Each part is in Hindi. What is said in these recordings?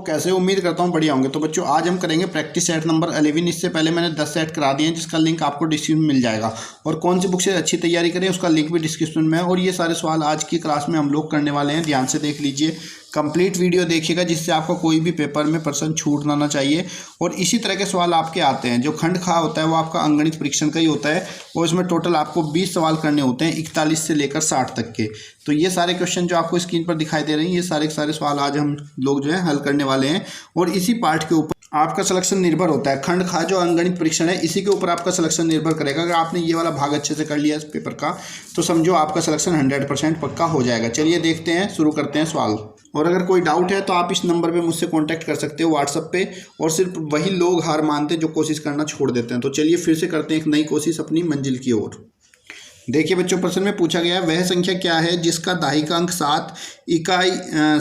कैसे? उम्मीद करता हूँ बढ़िया होंगे। तो बच्चों आज हम करेंगे प्रैक्टिस सेट नंबर 11। इससे पहले मैंने 10 सेट करा दिए हैं जिसका लिंक आपको डिस्क्रिप्शन में मिल जाएगा। और कौन सी बुक से अच्छी तैयारी करें उसका लिंक भी डिस्क्रिप्शन में है। और ये सारे सवाल आज की क्लास में हम लोग करने वाले हैं, ध्यान से देख लीजिए, कंप्लीट वीडियो देखिएगा जिससे आपको कोई भी पेपर में प्रश्न छूटना ना चाहिए। और इसी तरह के सवाल आपके आते हैं। जो खंड खा होता है वो आपका अंगणित परीक्षण का ही होता है और इसमें टोटल आपको 20 सवाल करने होते हैं, 41 से लेकर 60 तक के। तो ये सारे क्वेश्चन जो आपको स्क्रीन पर दिखाई दे रहे हैं, ये सारे के सारे सवाल आज हम लोग जो है हल करने वाले हैं। और इसी पार्ट के ऊपर आपका सिलेक्शन निर्भर होता है। खंड खा जो अंगणित परीक्षण है इसी के ऊपर आपका सिलेक्शन निर्भर करेगा। अगर आपने ये वाला भाग अच्छे से कर लिया इस पेपर का तो समझो आपका सिलेक्शन 100% पक्का हो जाएगा। चलिए देखते हैं, शुरू करते हैं सवाल। और अगर कोई डाउट है तो आप इस नंबर पे मुझसे कांटेक्ट कर सकते हो व्हाट्सएप पे। और सिर्फ वही लोग हार मानते हैं जो कोशिश करना छोड़ देते हैं। तो चलिए फिर से करते हैं एक नई कोशिश अपनी मंजिल की ओर। देखिए बच्चों, प्रश्न में पूछा गया है वह संख्या क्या है जिसका दहाई का अंक 7, इकाई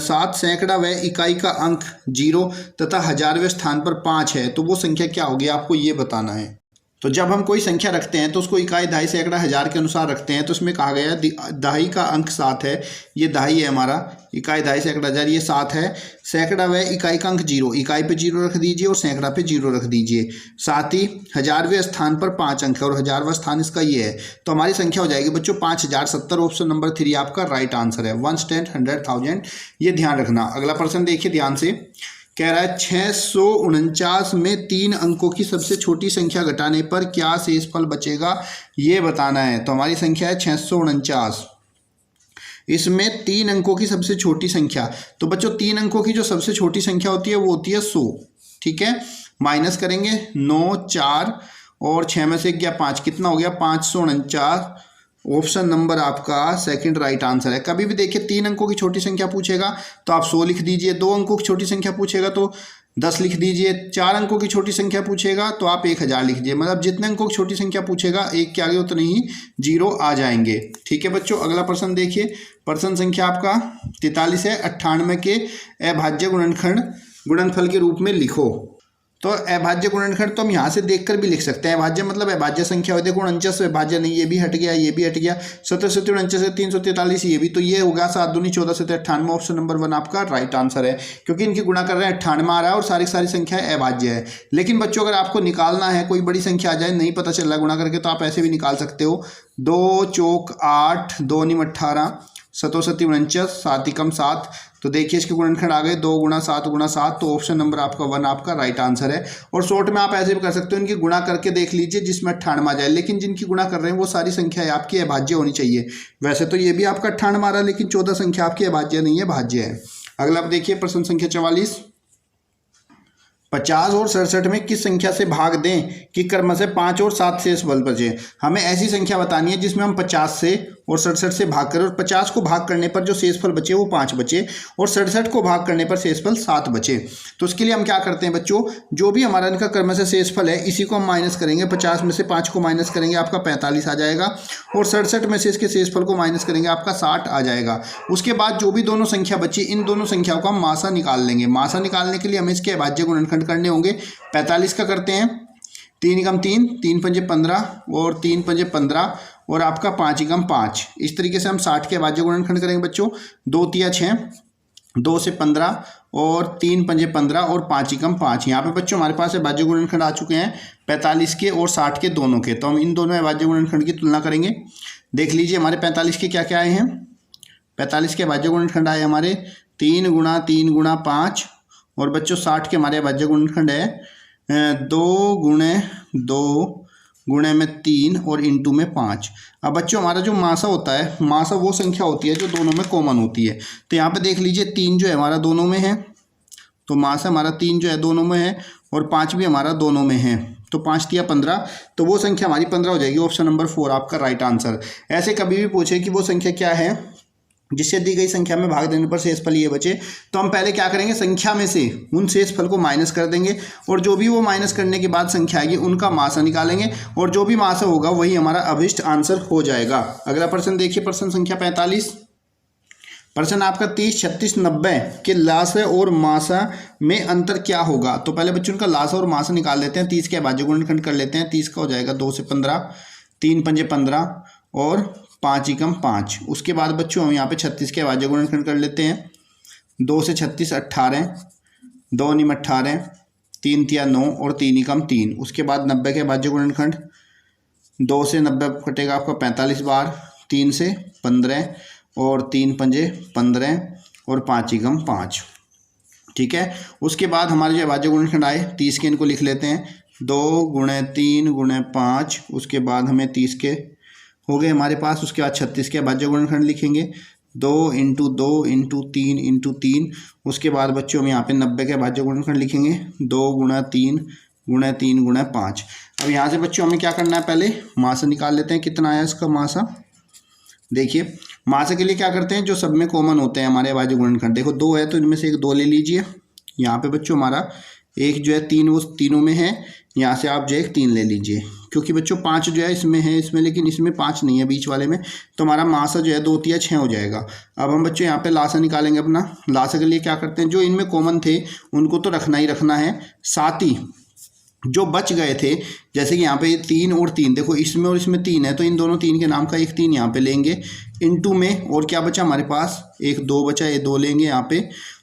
7, सैकड़ा व इकाई का अंक 0 तथा हजारवें स्थान पर 5 है। तो वो संख्या क्या होगी आपको ये बताना है। तो जब हम कोई संख्या रखते हैं तो उसको इकाई, दहाई, सैकड़ा, हजार के अनुसार रखते हैं। तो इसमें कहा गया है दहाई का अंक 7 है, ये दहाई है हमारा, इकाई, दहाई, सैकड़ा, हजार ये 7 है। सैकड़ा व इकाई का अंक 0, इकाई पे 0 रख दीजिए और सैकड़ा पे 0 रख दीजिए। साथ ही हजारवें स्थान पर 5 अंक है और हजारवां स्थान इसका ये है। तो हमारी संख्या हो जाएगी बच्चों 5070। ऑप्शन नंबर 3 आपका राइट आंसर है। 1, 10, 100, 1000 ये ध्यान रखना। अगला प्रश्न देखिए ध्यान से, कह रहा है 649 में 3 अंकों की सबसे छोटी संख्या घटाने पर क्या शेषफल बचेगा ये बताना है। तो हमारी संख्या है 649, इसमें 3 अंकों की सबसे छोटी संख्या। तो बच्चों 3 अंकों की जो सबसे छोटी संख्या होती है वो होती है 100, ठीक है। माइनस करेंगे 9, 4 और 6 में से गया 5, कितना हो गया 549। ऑप्शन नंबर आपका सेकंड राइट आंसर है। कभी भी देखिए 3 अंकों की छोटी संख्या पूछेगा तो आप 100 लिख दीजिए, 2 अंकों की छोटी संख्या पूछेगा तो 10 लिख दीजिए, 4 अंकों की छोटी संख्या पूछेगा तो आप 1000 लिख दीजिए। मतलब जितने अंकों की छोटी संख्या पूछेगा एक के आगे उतने ही 0 आ जाएंगे, ठीक है बच्चों। अगला प्रश्न देखिए, प्रश्न संख्या आपका 43 है, 98 के अभाज्य गुणनफल के रूप में लिखो। तो अभाज्य गुणनखंड तो हम यहाँ से देखकर भी लिख सकते हैं। अभाज्य मतलब अभाज्य संख्या हो, देखो 49 अभाज्य नहीं, ये भी हट गया, ये भी हट गया। 17 से 49 से 343 ये भी, तो ये होगा 7 दूनी 14 से 98। ऑप्शन नंबर 1 आपका राइट आंसर है, क्योंकि इनकी गुणा कर रहे हैं 98 आ रहा है और सारी सारी संख्या अभाज्य है। लेकिन बच्चों अगर आपको निकालना है, कोई बड़ी संख्या आ जाए नहीं पता चल रहा गुणा करके, तो आप ऐसे भी निकाल सकते हो। 2 चौक 8, 2 निम 18, 7 7 49, 7 एकम 7। तो देखिए इसके गुणनखंड आ गए 2 गुणा 7 गुणा 7। तो ऑप्शन नंबर आपका 1 आपका राइट आंसर है। और शॉर्ट में आप ऐसे भी कर सकते हो, इनकी गुणा करके देख लीजिए जिसमें 98 आ जाए। लेकिन जिनकी गुणा कर रहे हैं वो सारी संख्या आपकी अभाज्य होनी चाहिए। वैसे तो ये भी आपका 98 आ रहा है, लेकिन 14 संख्या आपकी अभाज्य नहीं है, भाज्य है। अगला आप देखिए प्रश्न संख्या 44, 50 और 67 में किस संख्या से भाग दें कि क्रमशः 5 और 7 शेषफल बचे। हमें ऐसी संख्या बतानी है जिसमें हम 50 से और 67 से भाग करें और 50 को भाग करने पर जो शेषफल बचे वो 5 बचे और 67 को भाग करने पर शेषफल 7 बचे। तो उसके लिए हम क्या करते हैं बच्चों, जो भी हमारा इनका क्रमशः शेषफल है इसी को हम माइनस करेंगे। 50 में से 5 को माइनस करेंगे आपका 45 आ जाएगा और 67 में से इसके शेषफल को माइनस करेंगे आपका 60 आ जाएगा। उसके बाद जो भी दोनों संख्या बची इन दोनों संख्याओं का हम मासा निकाल लेंगे। मासा निकालने के लिए हमें इसके अभाज्य गुणनखंड करने होंगे। 45 का करते हैं, 3 एकम 3, 3 पंजे 15 और 3 पंजे 15 और आपका 5 एकम 5। इस तरीके से हम 60 के अभाज्य गुणनखंड करेंगे बच्चों। 2 तिया 6, 2 से 15 और 3 पंजे 15 और 5 एकम 5। यहाँ पे बच्चों हमारे पास अभाज्य गुणनखंड आ चुके हैं 45 के और 60 के दोनों के। तो हम इन दोनों अभाज्य गुणनखंड की तुलना करेंगे। देख लीजिए हमारे 45 के क्या क्या आए हैं। 45 के अभाज्य गुणनखंड आए हमारे 3 गुणा 3 गुणा 5 और बच्चों 60 के हमारे अभाज्य गुणनखंड है 2 गुणे 2 गुणे में 3 और इंटू में 5। अब बच्चों हमारा जो मासा होता है, मासा वो संख्या होती है जो दोनों में कॉमन होती है। तो यहाँ पे देख लीजिए 3 जो है हमारा दोनों में है, तो मासा हमारा 3 जो है दोनों में है और 5 भी हमारा दोनों में है। तो 5 तिया 15, तो वो संख्या हमारी 15 हो जाएगी। ऑप्शन नंबर 4 आपका राइट आंसर। ऐसे कभी भी पूछे कि वो संख्या क्या है जिससे दी गई संख्या में भाग देने पर शेषफल ये बचे, तो हम पहले क्या करेंगे, संख्या में से उन शेषफल को माइनस कर देंगे और जो भी वो माइनस करने के बाद संख्या आएगी उनका मासा निकालेंगे और जो भी मासा होगा वही हमारा अभिष्ट आंसर हो जाएगा। अगला प्रश्न देखिए, प्रश्न संख्या 45, प्रश्न आपका 30, 36, 90 के लासा और मासा में अंतर क्या होगा। तो पहले बच्चों का लासा और मासा निकाल लेते हैं। 30 के अभाज्य गुणनखंड कर लेते हैं। 30 का हो जाएगा 2 से 15, 3 पंजे 15 और 5 एकम 5। उसके बाद बच्चों हम यहाँ पे 36 के अभाज्य गुणनखंड कर लेते हैं। 2 से 36 18, 2 निम 18, 3 तिया 9 और 3 एकम 3। उसके बाद 90 के भाज्य गुणनखंड, 2 से 90 कटेगा आपका 45 बार, 3 से 15 और 3 पंजे 15 और 5 एकम 5। ठीक है। उसके बाद हमारे जो भाज्य गुणनखंड आए 30 के, इनको लिख लेते हैं, 2 गुणे 3 गुणे 5। उसके बाद हमें 30 के हो गए हमारे पास। उसके बाद 36 के भाज्य गुणनखंड लिखेंगे, 2 इंटू 2 इंटू 3 इंटू 3। उसके बाद बच्चों हम यहाँ पे 90 के भाज्य गुणनखंड लिखेंगे, 2 गुणा 3 गुणा 3 गुणा 5। अब यहाँ से बच्चों हमें क्या करना है, पहले मासा निकाल लेते हैं, कितना आया इसका मासा। देखिए मासा के लिए क्या करते हैं, जो सब में कॉमन होते हैं हमारे भाज्य गुणनखंड, देखो 2 है तो इनमें से एक 2 ले लीजिए। यहाँ पे बच्चों हमारा एक जो है 3 वो तीनों में है, यहाँ से आप जो है 3 ले लीजिए, क्योंकि बच्चों 5 जो है इसमें है, इसमें लेकिन इसमें 5 नहीं है बीच वाले में, तो हमारा मासा जो है 2 तिया 6 हो जाएगा। अब हम बच्चों यहाँ पे लासा निकालेंगे अपना। लासा के लिए क्या करते हैं, जो इनमें कॉमन थे उनको तो रखना ही रखना है, साथ ही जो बच गए थे, जैसे कि यहाँ पे 3 और 3, देखो इसमें और इसमें 3 है तो इन दोनों 3 के नाम का एक 3 यहाँ पे लेंगे, इनटू में और क्या बचा हमारे पास, एक 2 बचा, ये 2 लेंगे यहाँ पे।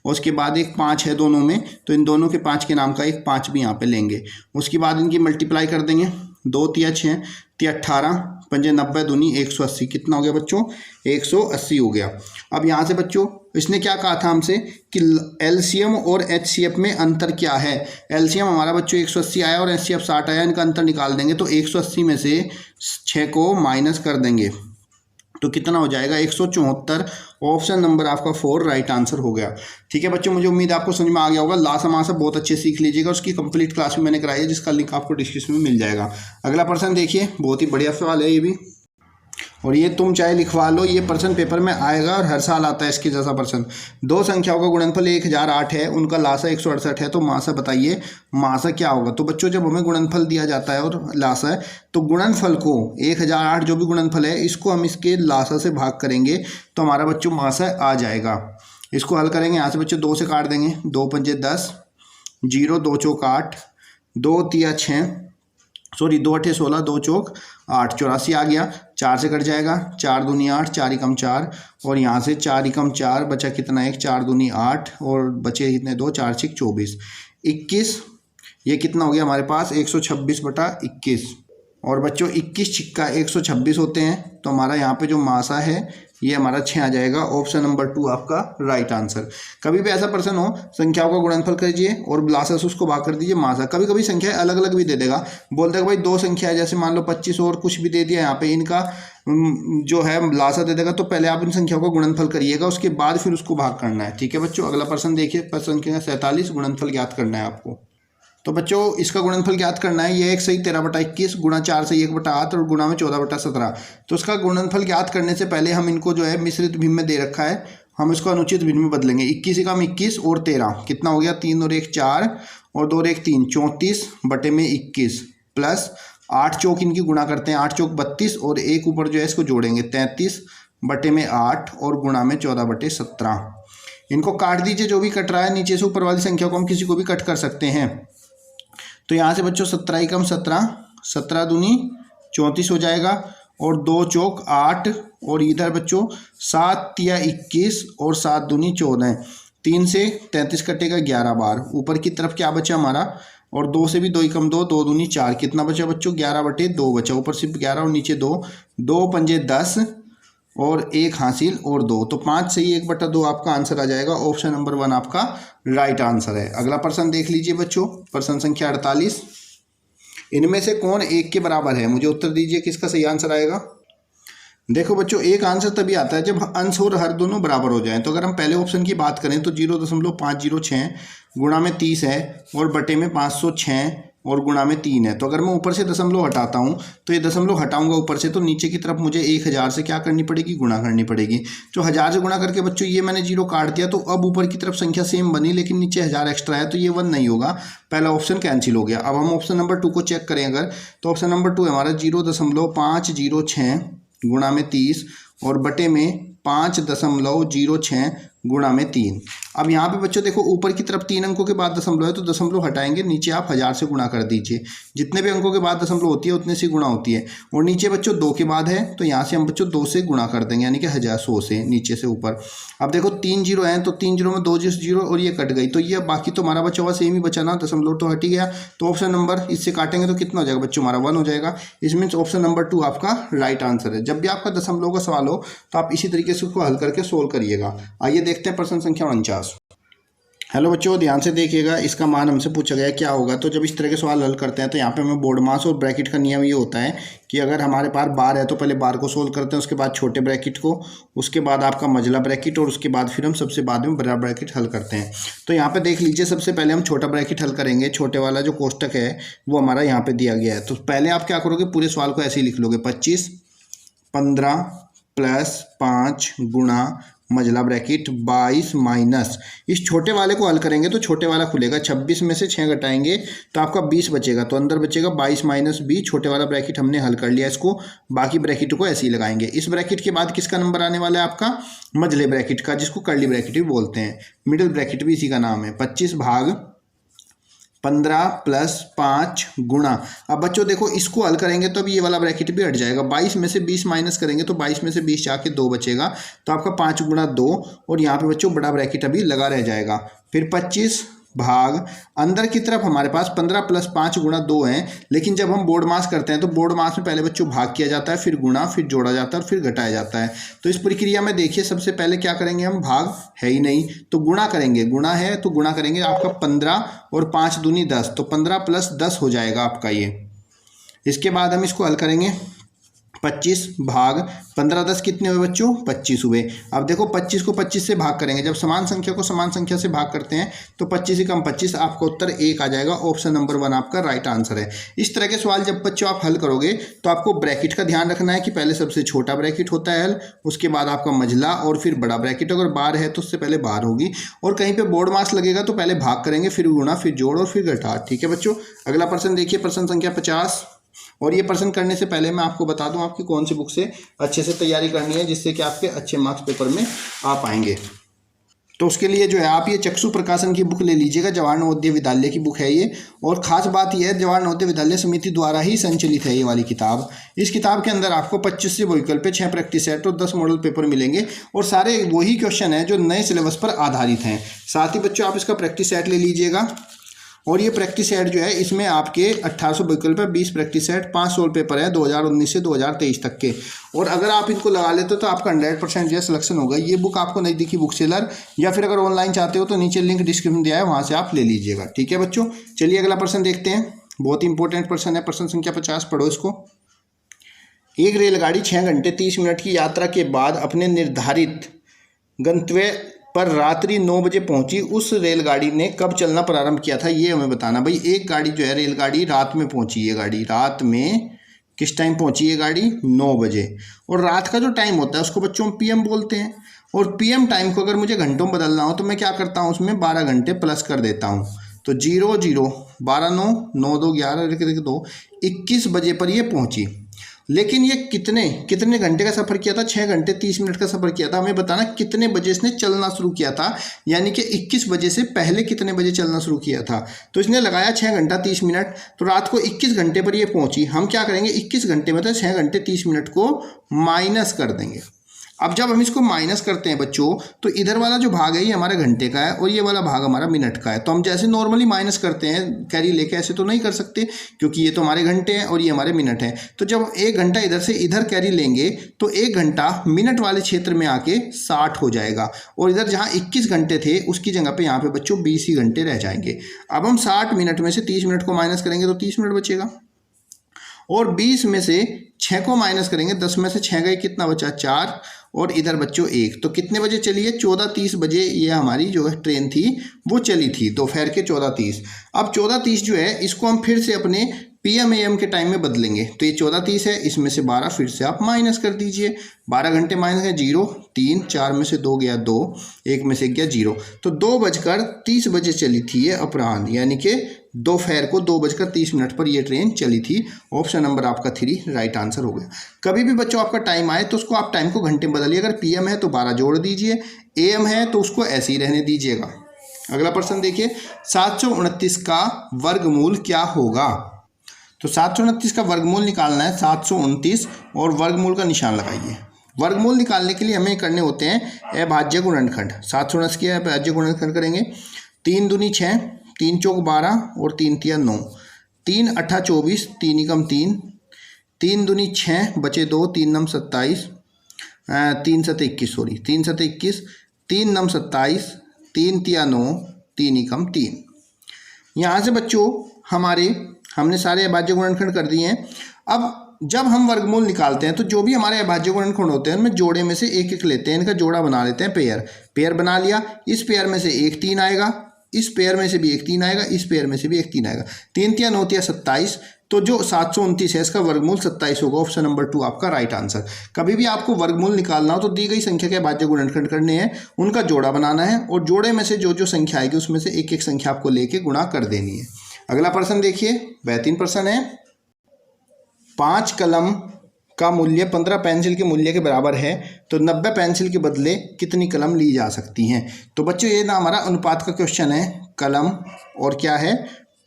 और उसके बाद एक 5 है दोनों में, तो इन दोनों के 5 के नाम का एक 5 भी यहाँ पे लेंगे। उसके बाद इनकी मल्टीप्लाई कर देंगे, 2 तिया 6 तिया 18 पंजे 90 दूनी 180। कितना हो गया बच्चों, 180 हो गया। अब यहाँ से बच्चों इसने क्या कहा था हमसे कि एलसीएम और एचसीएफ में अंतर क्या है। एलसीएम हमारा बच्चों 180 आया और एचसीएफ 60 आया, इनका अंतर निकाल देंगे, तो 180 में से 6 को माइनस कर देंगे तो कितना हो जाएगा, 174। ऑप्शन नंबर आपका 4 राइट आंसर हो गया। ठीक है बच्चों, मुझे उम्मीद है आपको समझ में आ गया होगा। लासा मासा बहुत अच्छे सीख लीजिएगा, उसकी कंप्लीट क्लास भी मैंने कराई है, जिसका लिंक आपको डिस्क्रिप्शन में मिल जाएगा। अगला प्रश्न देखिए, बहुत ही बढ़िया सवाल है ये भी, और ये तुम चाहे लिखवा लो, ये प्रश्न पेपर में आएगा और हर साल आता है इसके जैसा प्रश्न। 2 संख्याओं का गुणनफल 1008 है, उनका लासा 168 है, तो मासा बताइए, मासा क्या होगा। तो बच्चों जब हमें गुणनफल दिया जाता है और लासा है, तो गुणनफल को 1008 जो भी गुणनफल है इसको हम इसके लासा से भाग करेंगे तो हमारा बच्चों मासा आ जाएगा। इसको हल करेंगे, यहाँ से बच्चों 2 से काट देंगे, 2 पंजे 10, 0 2 चौक 8, 2 तिया 6, सॉरी 2 अठे 16, 2 चौक 8, 84 आ गया। 4 से कट जाएगा, 4 दूनी 8, 4 एकम 4, और यहाँ से 4 एकम 4 बचा कितना, 1, 4 दूनी 8 और बचे कितने 2, 4 6 24, 21। ये कितना हो गया हमारे पास, 126/21। और बच्चों 21 छिक्का 126 होते हैं, तो हमारा यहाँ पे जो मासा है ये हमारा 6 आ जाएगा। ऑप्शन नंबर 2 आपका राइट आंसर। कभी भी ऐसा प्रश्न हो, संख्याओं का गुणनफल करिए और लासा से उसको भाग कर दीजिए मासा। कभी कभी संख्या अलग अलग भी दे देगा, बोल देगा भाई 2 संख्या है, जैसे मान लो 25 और कुछ भी दे दिया यहाँ पे, इनका जो है लासा दे देगा, तो पहले आप इन संख्याओं का गुणनफल करिएगा, उसके बाद फिर उसको भाग करना है। ठीक है बच्चों, अगला प्रश्न देखिए, प्रश्न संख्या 47, गुणनफल ज्ञात करना है आपको। तो बच्चों इसका गुणनफल ज्ञात करना है, ये 1 सही 13/21 गुणा 4 सही 1/8 और गुणा में 14/17। तो उसका गुणनफल ज्ञात करने से पहले हम इनको जो है मिश्रित भिन्न में दे रखा है, हम इसको अनुचित भिन्न में बदलेंगे। 21 एकम 21 और 13 कितना हो गया, 3 और 1 4 और 2 और 1 3, 34/21 प्लस 8 चौक इनकी गुणा करते हैं, 8 चौक 32 और 1 ऊपर जो है इसको जोड़ेंगे, 33/8 और गुणा में 14/17। इनको काट दीजिए, जो भी कट रहा है नीचे से ऊपर वाली संख्या को हम किसी को भी कट कर सकते हैं। तो यहाँ से बच्चों 17 एकम 17, 17 दूनी 34 हो जाएगा, और 2 चौक 8 और इधर बच्चों 7 तिया 21 और 7 दूनी 14, 3 से 33 कटेगा 11 बार। ऊपर की तरफ क्या बचा हमारा, और 2 से भी 2 एकम 2, 2 दूनी 4, कितना बचा बच्चों, 11/2 बचा। ऊपर सिर्फ 11 और नीचे 2, 2 पंजे 10 और 1 हासिल और 2, तो 5 सही 1/2 आपका आंसर आ जाएगा। ऑप्शन नंबर 1 आपका राइट आंसर है। अगला प्रश्न देख लीजिए बच्चों, प्रश्न संख्या 48, इनमें से कौन 1 के बराबर है, मुझे उत्तर दीजिए किसका सही आंसर आएगा। देखो बच्चों एक आंसर तभी आता है जब अंश और हर दोनों बराबर हो जाएं। तो अगर हम पहले ऑप्शन की बात करें तो 0.506 गुणा में 30 है और बटे में 506 और गुणा में 3 है। तो अगर मैं ऊपर से दशमलव हटाता हूँ तो ये दशमलव हटाऊंगा ऊपर से, तो नीचे की तरफ मुझे 1000 से क्या करनी पड़ेगी, गुणा करनी पड़ेगी। जो 1000 से गुणा करके बच्चों ये मैंने 0 काट दिया, तो अब ऊपर की तरफ संख्या सेम बनी लेकिन नीचे 1000 एक्स्ट्रा है, तो ये 1 नहीं होगा, पहला ऑप्शन कैंसिल हो गया। अब हम ऑप्शन नंबर 2 को चेक करें अगर, तो ऑप्शन नंबर 2 हमारा 0.506 गुणा में 30 और बटे में 5.06 गुणा में 3। अब यहाँ पे बच्चों देखो ऊपर की तरफ 3 अंकों के बाद दशमलव है तो दशमलव हटाएंगे, नीचे आप 1000 से गुणा कर दीजिए। जितने भी अंकों के बाद दशमलव होती है उतने से गुणा होती है। और नीचे बच्चों 2 के बाद है तो यहाँ से हम बच्चों 2 से गुणा कर देंगे, यानी कि 1100 से नीचे से ऊपर। अब देखो 3 जीरो हैं तो 3 जीरो में 2 जीरो और ये कट गई, तो ये बाकी तो हमारा बचा हुआ सेम ही बचा ना, दशमलव तो हट ही गया। तो ऑप्शन नंबर इससे काटेंगे तो कितना हो जाएगा बच्चों, हमारा 1 हो जाएगा। इस मीन्स ऑप्शन नंबर 2 आपका राइट आंसर है। जब भी आपका दशमलव का सवाल हो तो आप इसी तरीके से उसको हल करके सोल्व करिएगा। आइए देखते हैं प्रश्न संख्या 49। हेलो बच्चों, ध्यान से देखिएगा, इसका मान हमसे पूछा गया क्या होगा। तो जब इस तरह के सवाल हल करते हैं तो यहाँ पे हमें बोर्ड मास और ब्रैकेट का नियम ये होता है कि अगर हमारे पास बार है तो पहले बार को सोल्व करते हैं, उसके बाद छोटे ब्रैकेट को, उसके बाद आपका मझला ब्रैकेट और उसके बाद फिर हम सबसे बाद में बड़ा ब्रैकेट हल करते हैं। तो यहाँ पे देख लीजिए, सबसे पहले हम छोटा ब्रैकेट हल करेंगे। छोटे वाला जो कोष्टक है वो हमारा यहाँ पे दिया गया है। तो पहले आप क्या करोगे, पूरे सवाल को ऐसे ही लिख लोगे, 25 15 प्लस 5 गुणा मझला ब्रैकेट 22 माइनस, इस छोटे वाले को हल करेंगे तो छोटे वाला खुलेगा, 26 में से 6 घटाएंगे तो आपका 20 बचेगा, तो अंदर बचेगा 22 माइनस 20। छोटे वाला ब्रैकेट हमने हल कर लिया इसको, बाकी ब्रैकेट को ऐसे ही लगाएंगे। इस ब्रैकेट के बाद किसका नंबर आने वाला है, आपका मझले ब्रैकेट का, जिसको कर्ली ब्रैकेट भी बोलते हैं, मिडिल ब्रैकेट भी इसी का नाम है। 25 भाग 15 प्लस 5 गुणा, अब बच्चों देखो इसको हल करेंगे तो अब ये वाला ब्रैकेट भी हट जाएगा। 22 में से 20 माइनस करेंगे तो 22 में से 20 जाके 2 बचेगा, तो आपका 5 गुणा 2, और यहाँ पे बच्चों बड़ा ब्रैकेट अभी लगा रह जाएगा। फिर 25 भाग अंदर की तरफ हमारे पास 15 प्लस 5 गुणा 2 हैं, लेकिन जब हम बोर्ड मास करते हैं तो बोर्ड मास में पहले बच्चों भाग किया जाता है, फिर गुणा, फिर जोड़ा जाता है और फिर घटाया जाता है। तो इस प्रक्रिया में देखिए सबसे पहले क्या करेंगे, हम भाग है ही नहीं तो गुणा करेंगे, गुणा है तो गुणा करेंगे, आपका 15 और 5 दूनी 10, तो 15 प्लस 10 हो जाएगा आपका ये। इसके बाद हम इसको हल करेंगे, 25 भाग 15 10 कितने हुए बच्चों, 25 हुए। अब देखो 25 को 25 से भाग करेंगे, जब समान संख्या को समान संख्या से भाग करते हैं तो 25 से कम 25, आपका उत्तर 1 आ जाएगा। ऑप्शन नंबर 1 आपका राइट आंसर है। इस तरह के सवाल जब बच्चों आप हल करोगे तो आपको ब्रैकेट का ध्यान रखना है कि पहले सबसे छोटा ब्रैकेट होता है हल, उसके बाद आपका मझला और फिर बड़ा ब्रैकेट। अगर बार है तो उससे पहले बार होगी, और कहीं पे बोर्ड मास लगेगा तो पहले भाग करेंगे, फिर गुणा, फिर जोड़ और फिर घटा। ठीक है बच्चों, अगला प्रश्न देखिए, प्रश्न संख्या 50। और ये प्रश्न करने से पहले मैं आपको बता दूं आपकी कौन सी बुक से अच्छे से तैयारी करनी है, जिससे कि आपके अच्छे मार्क्स पेपर में आ पाएंगे। तो उसके लिए जो है आप ये चक्षु प्रकाशन की बुक ले लीजिएगा, जवाहर नवोदय विद्यालय की बुक है ये। और ख़ास बात यह है, जवाहर नवोदय विद्यालय समिति द्वारा ही संचालित है ये वाली किताब। इस किताब के अंदर आपको 25 से विकल्प, 6 प्रैक्टिस सेट और 10 मॉडल पेपर मिलेंगे, और सारे वही क्वेश्चन हैं जो नए सिलेबस पर आधारित हैं। साथ ही बच्चों आप इसका प्रैक्टिस सेट ले लीजिएगा, और ये प्रैक्टिस सेट जो है इसमें आपके 1800 विकल्प है, 20 प्रैक्टिस सेट, 5 सोल पेपर है 2019 से 2023 तक के। और अगर आप इनको लगा लेते हो तो आपका 100% जो है सिलेक्शन होगा। ये बुक आपको नज़दीकी बुक सेलर या फिर अगर ऑनलाइन चाहते हो तो नीचे लिंक डिस्क्रिप्शन दिया है, वहाँ से आप ले लीजिएगा। ठीक है बच्चों, चलिए अगला प्रश्न देखते हैं। बहुत ही इंपॉर्टेंट प्रश्न है, प्रश्न संख्या 50, पढ़ो इसको। एक रेलगाड़ी 6 घंटे 30 मिनट की यात्रा के बाद अपने निर्धारित गंतव्य पर रात्रि 9 बजे पहुंची। उस रेलगाड़ी ने कब चलना प्रारंभ किया था, ये हमें बताना। भाई एक गाड़ी जो है रेलगाड़ी रात में पहुंची, ये गाड़ी रात में किस टाइम पहुंची, ये गाड़ी 9 बजे। और रात का जो टाइम होता है उसको बच्चों पीएम बोलते हैं। और पीएम टाइम को अगर मुझे घंटों में बदलना हो तो मैं क्या करता हूँ, उसमें 12 घंटे प्लस कर देता हूँ। तो 0 0 12 9 9 2 11 2 21 बजे पर ये पहुँची। लेकिन ये कितने घंटे का सफ़र किया था, 6 घंटे 30 मिनट का सफ़र किया था। हमें बताना कितने बजे इसने चलना शुरू किया था, यानी कि 21 बजे से पहले कितने बजे चलना शुरू किया था। तो इसने लगाया 6 घंटा 30 मिनट, तो रात को 21 घंटे पर ये पहुंची। हम क्या करेंगे, 21 घंटे में तो 6 घंटे 30 मिनट को माइनस कर देंगे। अब जब हम इसको माइनस करते हैं बच्चों तो इधर वाला जो भाग है ये हमारे घंटे का है और ये वाला भाग हमारा मिनट का है। तो हम जैसे नॉर्मली माइनस करते हैं कैरी लेके, ऐसे तो नहीं कर सकते क्योंकि ये तो हमारे घंटे हैं और ये हमारे मिनट हैं। तो जब 1 घंटा इधर से इधर कैरी लेंगे तो 1 घंटा मिनट वाले क्षेत्र में आके 60 हो जाएगा, और इधर जहाँ 21 घंटे थे उसकी जगह पे यहाँ पे बच्चों 20 ही घंटे रह जाएंगे। अब हम 60 मिनट में से 30 मिनट को माइनस करेंगे तो 30 मिनट बचेगा, और 20 में से 6 को माइनस करेंगे, 10 में से 6 गए, कितना बचा 4, और इधर बच्चों 1। तो कितने बजे चली है, 14:30 बजे ये हमारी जो है ट्रेन थी वो चली थी, दोपहर के 14:30। अब 14:30 जो है इसको हम फिर से अपने PM AM के टाइम में बदलेंगे। तो ये 14:30 है, इसमें से 12 फिर से आप माइनस कर दीजिए। 12 घंटे माइनस है 0 3, 4 में से 2 गया 2, 1 में से गया 0। तो 2:30 बजे चली थी ये अपराह्न, यानी कि दोपहर को 2:30 पर ये ट्रेन चली थी। ऑप्शन नंबर आपका 3 राइट आंसर हो गया। कभी भी बच्चों आपका टाइम आए तो उसको आप टाइम को घंटे में बदलिए। अगर PM है तो 12 जोड़ दीजिए, AM है तो उसको ऐसे ही रहने दीजिएगा। अगला प्रश्न देखिए, 729 का वर्गमूल क्या होगा। तो 729 का वर्गमूल निकालना है, 729 और वर्गमूल का निशान लगाइए। वर्गमूल निकालने के लिए हमें करने होते हैं अभाज्य गुणनखंड। 729 के अभाज्य गुणनखंड करेंगे। 3 दूनी 6, 3 चौक 12 और 3 तिया 9, 3 अट्ठा 24, 3 एकम 3, 3 दूनी 6 बचे 2, 3 नम 27, 3 सते 21 सॉरी 3 सते 21, 3 नम 27, 3 तिया 9, 3 एकम 3। यहाँ से बच्चों हमने सारे अभाज्य गुणनखंड कर दिए हैं। अब जब हम वर्गमूल निकालते हैं तो जो भी हमारे अभाज्य गुणनखंड होते हैं उनमें जोड़े में से एक एक लेते हैं, इनका जोड़ा बना लेते हैं पेयर बना लिया। इस पेयर में से एक 3 आएगा, इस पेयर में से भी एक 3 आएगा, इस पेयर में से भी एक 3 आएगा। 3 तिया 9 तिया 27, तो जो 729 है इसका वर्गमूल 27 होगा। ऑप्शन नंबर 2 आपका राइट आंसर। कभी भी आपको वर्गमूल निकालना हो तो दी गई संख्या के अभाज्य गुणनखंड करने हैं, उनका जोड़ा बनाना है और जोड़े में से जो जो संख्या आएगी उसमें से एक एक संख्या आपको लेके गुणा कर देनी है। अगला प्रश्न देखिए, बेहतरीन प्रश्न है। 5 कलम का मूल्य 15 पेंसिल के मूल्य के बराबर है, तो 90 पेंसिल के बदले कितनी कलम ली जा सकती हैं। तो बच्चों ये ना हमारा अनुपात का क्वेश्चन है। कलम और क्या है,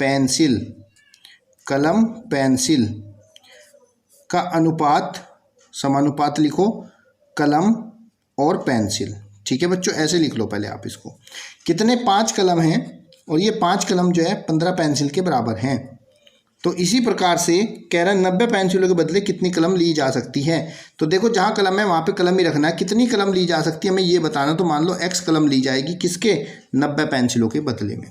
पेंसिल। कलम पेंसिल का अनुपात, समानुपात लिखो, कलम और पेंसिल। ठीक है बच्चों, ऐसे लिख लो पहले आप इसको। कितने 5 कलम हैं और ये 5 कलम जो है 15 पेंसिल के बराबर हैं। तो इसी प्रकार से कह रहा है 90 पेंसिलों के बदले कितनी कलम ली जा सकती है। तो देखो जहाँ कलम है वहाँ पे कलम ही रखना है। कितनी कलम ली जा सकती है हमें ये बताना। तो मान लो x कलम ली जाएगी किसके, 90 पेंसिलों के बदले में।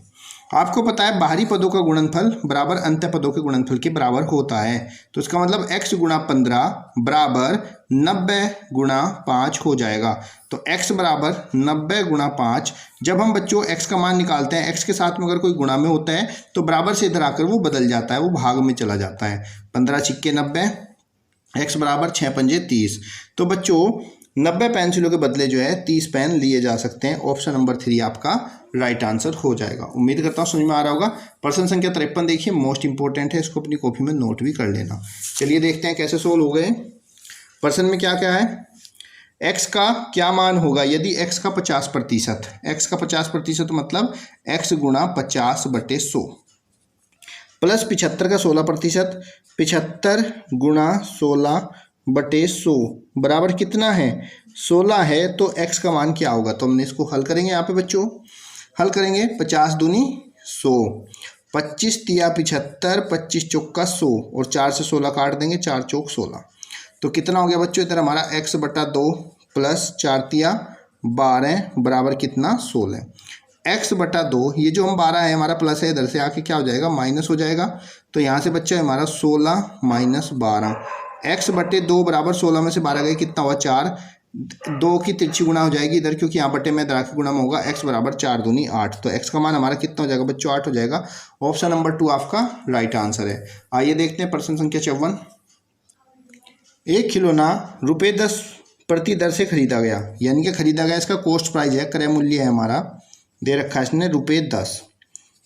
आपको पता है बाहरी पदों का गुणनफल बराबर अंत्य पदों के गुणनफल के बराबर होता है। तो इसका मतलब x गुणा 15 बराबर 90 गुणा 5 हो जाएगा। तो x बराबर 90 गुणा 5। जब हम बच्चों x का मान निकालते हैं, x के साथ में अगर कोई गुणा में होता है तो बराबर से इधर आकर वो बदल जाता है, वो भाग में चला जाता है। 15 छिक्के 90, x बराबर 6 पंजे 30। तो बच्चों 90 पेंसिलों के बदले जो है 30 पेन लिए जा सकते हैं। ऑप्शन नंबर 3 आपका राइट आंसर हो जाएगा। उम्मीद करता हूँ समझ में आ रहा होगा। प्रश्न संख्या 53 देखिए, मोस्ट इंपॉर्टेंट है, इसको अपनी कॉपी में नोट भी कर लेना। चलिए देखते हैं कैसे सोल्व हो गए। प्रश्न में क्या क्या है, x का क्या मान होगा यदि x का 50%, x का 50% मतलब x गुणा 50/100 प्लस 75 का 16%, 75 गुणा 16/100 बराबर कितना है, 16 है। तो x का मान क्या होगा। तो हमने इसको हल करेंगे। यहाँ पे बच्चों हल करेंगे। 50 दूनी 100, 25 तिया 75, 25 चौका 100 और 4 से 16 काट देंगे, 4 चौक 16। तो कितना हो गया बच्चों, इधर हमारा x/2 प्लस 4 तिया 12 बराबर कितना, 16। x/2, ये जो हम 12 है हमारा प्लस है, इधर से आके क्या हो जाएगा, माइनस हो जाएगा। तो यहाँ से बच्चा हमारा 16 माइनस 12, x/2 बराबर 16 में से 12 गए कितना हुआ, 4। 2 की तिरछी गुणा हो जाएगी इधर, क्योंकि यहाँ बटे में इधर आके गुणा में होगा। x बराबर 4 दूनी 8। तो x का मान हमारा कितना हो जाएगा बच्चों, 8 हो जाएगा। ऑप्शन नंबर 2 आपका राइट आंसर है। आइए देखते हैं प्रश्न संख्या 54। एक खिलौना ₹10 प्रति दर से खरीदा गया, यानी कि खरीदा गया, इसका कॉस्ट प्राइस है, क्रय मूल्य है हमारा, दे रखा है इसने ₹10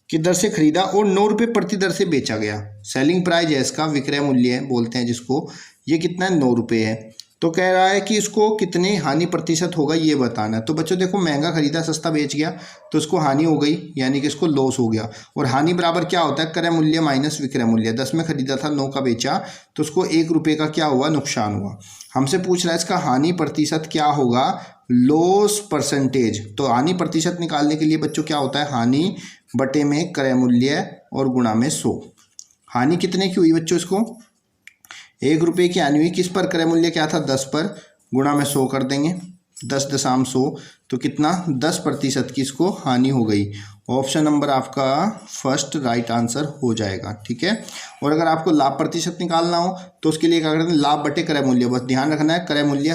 की दर से खरीदा और 9 रुपये प्रति दर से बेचा गया। सेलिंग प्राइस है इसका, विक्रय मूल्य है बोलते हैं जिसको, ये कितना है, 9 रुपये है। तो कह रहा है कि इसको कितने हानि प्रतिशत होगा ये बताना है। तो बच्चों देखो महंगा खरीदा सस्ता बेच गया तो इसको हानि हो गई, यानी कि इसको लॉस हो गया। और हानि बराबर क्या होता है, क्रय मूल्य माइनस विक्रय मूल्य। 10 में खरीदा था, 9 का बेचा, तो उसको 1 रुपये का क्या हुआ, नुकसान हुआ। हमसे पूछ रहा है इसका हानि प्रतिशत क्या होगा, लॉस परसेंटेज। तो हानि प्रतिशत निकालने के लिए बच्चों क्या होता है, हानि बटे में क्रय मूल्य और गुणा में 100। हानि कितने की हुई बच्चों, इसको 1 रुपये की हानि हुई, किस पर, क्रय मूल्य क्या था 10 पर, गुणा में 100 कर देंगे, 10.100। तो कितना, 10% की इसको हानि हो गई। ऑप्शन नंबर आपका फर्स्ट राइट आंसर हो जाएगा। ठीक है। और अगर आपको लाभ प्रतिशत निकालना हो तो उसके लिए क्या करते हैं, लाभ बटे क्रय मूल्य, बस ध्यान रखना है क्रय मूल्य